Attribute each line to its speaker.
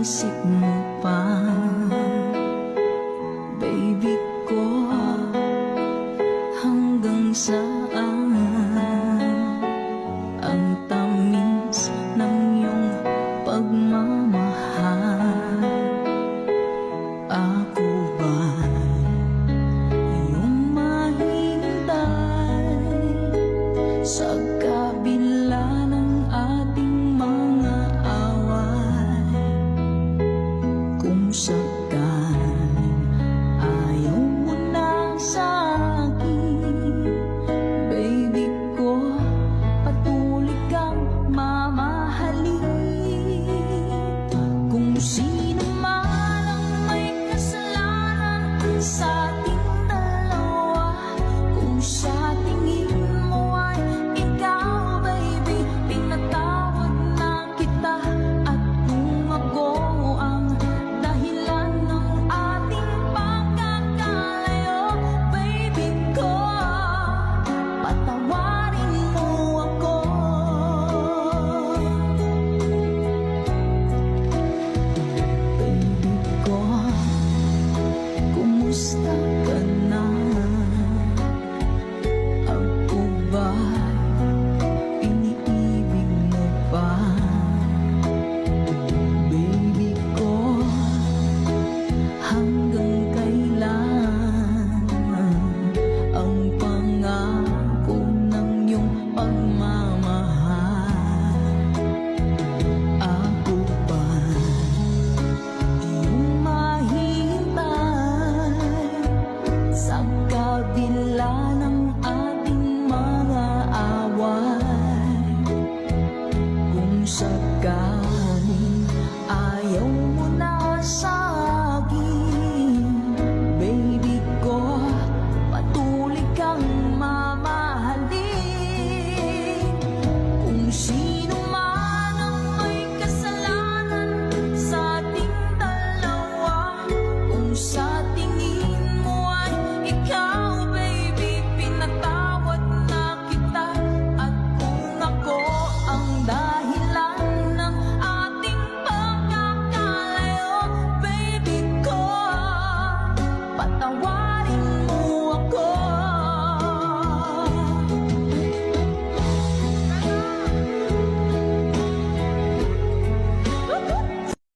Speaker 1: Iniisip mo pa, baby ko, hanggang saan ang tamis ng iyong pagmamahal? Ako ba'y iyong mahihintay sa kabila ng ating mga away? Kung sakaling ayaw mo na sa'kin, baby ko, patuloy kang mamahalin. Kung sino